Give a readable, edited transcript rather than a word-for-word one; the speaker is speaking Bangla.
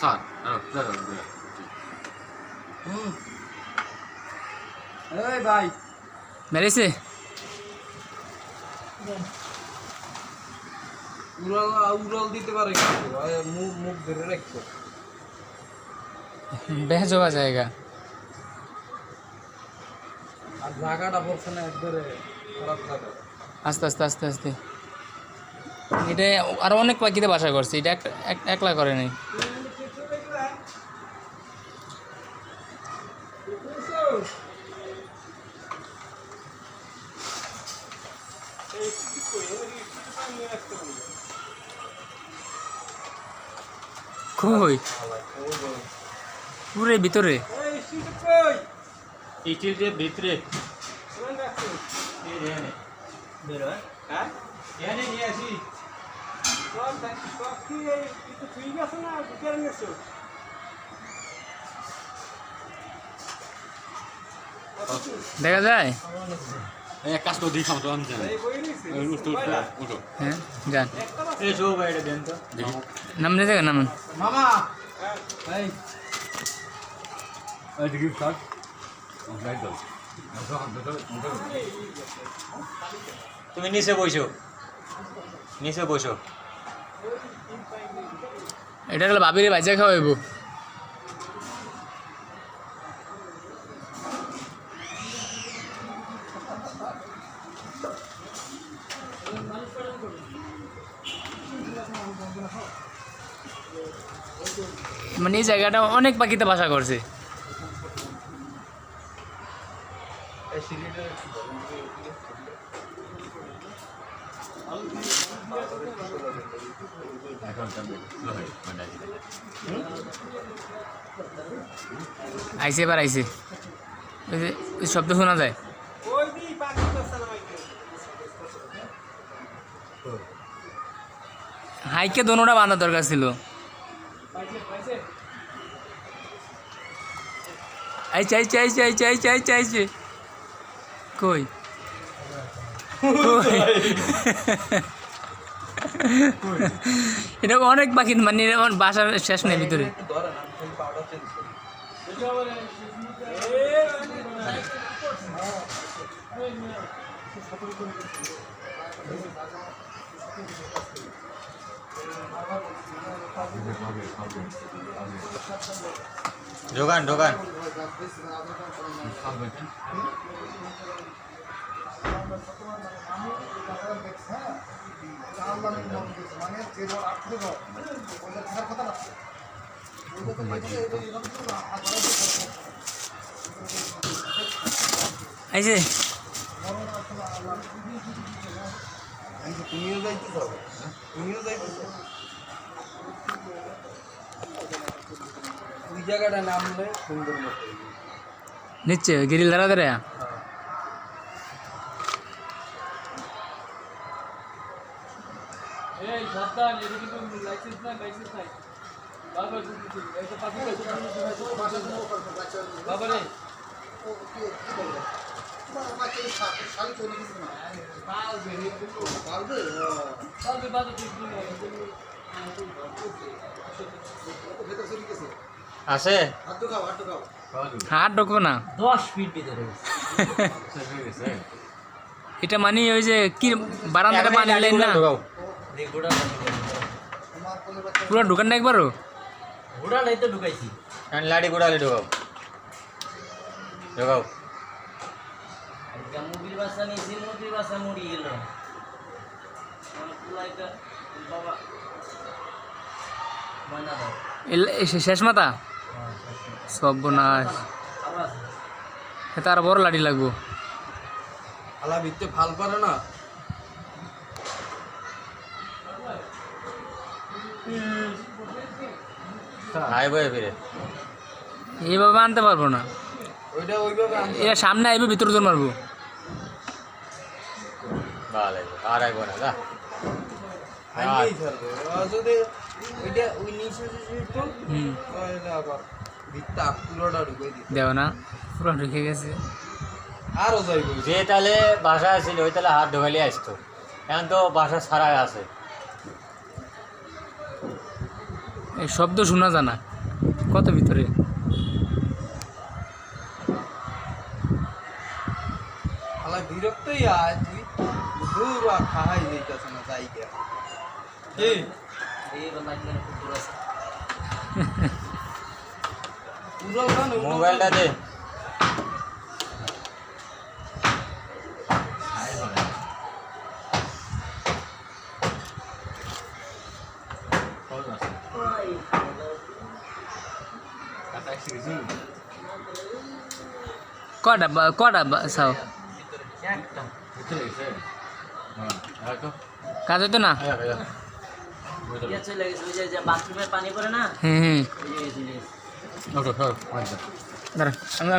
স্যার এই ভাই মেরেছে উড়াল দিতে পারে কিন্তু মুখ মুখ ধরে রাখছো বেশ হওয়া জায়গা আর জায়গাটা পড়ছে না একবারে খারাপ জায়গা আস্তে আস্তে আস্তে আস্তে এটা আরো অনেক পাখিতে বাসা করছে এটা একলা করে নাই কই পুরে ভিতরে ইটির ভিতরে দেখা যায় এক কাজ করে দিই খাবো আমি জানি উঠো হ্যাঁ যান এই সব বাইরে দেন তো নামলে দেখা নামান মামা এই এদিকে কাট তুমি নিচে বসো এটা গেলে বাবিরে বাজা খাওয়াইব মানে এই জায়গাটা অনেক পাখিতে বাসা করছে আইসে এবার আইসে ওই শব্দ শোনা যায় হাইকে দোনোটা বাঁধা দরকার ছিল আইছে আইছে আইছে আইছে আইছে আইছে আইছে কই এটা অনেক পাখি মানে বাসার শেষ নেই ভিতরে ঢোকান আইছে তুমিও যাইতেছ ওই জায়গাটা নামলে সুন্দর মতো নিচ্ছে গিরিল দাঁড়া দাঁড়া এই সাবধান এটা কিন্তু লাইসেন্স নাই বাবা এটা পাখি বাবা রে আছে হাত ঢুকবো না 10 ফিট ভিতরে এটা মানে ওই যে কি বারান্দাটা পানি লাইন না পুরো ঢুকান না একবারও ঘোড়া নাই তো ঢুকাইছি লাড়ি গোড়ালে ঢোকাও মুরগির বাচ্চা নিয়েছি মুরগির বাচ্চা মরি গেল বাবা ময়না দাও শেষ মাথা সর্বনাশ তার বড় লাঠি লাগবো আলা ভিতরে ফাল পারে না আই বয়ে ফিরে এইভাবে আনতে পারবো না ওইটা ওইভাবে এরা সামনে আইবে ভিতরে দৌড় মারবো ভালো আর আইব না যা আইলেই ছাড়বে যদি ওইটা ওই নিচে তো ওইটা আবার ভিতরে পুরোটা ঢুকাই দিই দেও না পুরো ঢুকে গেছে আরও যাইব যে তাহলে বাসা ছিল ওই তাহলে হাত ঢোকালি আসতো এখন তো বাসা ছাড়াই আছে এই শব্দ শোনা জানা কত ভিতরে শালা বিরক্তই আয় তুই দূর আর খাহাই যাইতেছে না জায়গা কি পুরো গান মোবাইলটা দে কটা চাও কাজ হতো না চলে গেছে ওই যে বাথরুমের পানি পড়ে না হুম ওই যে চলে গেছে দাঁড়া আমি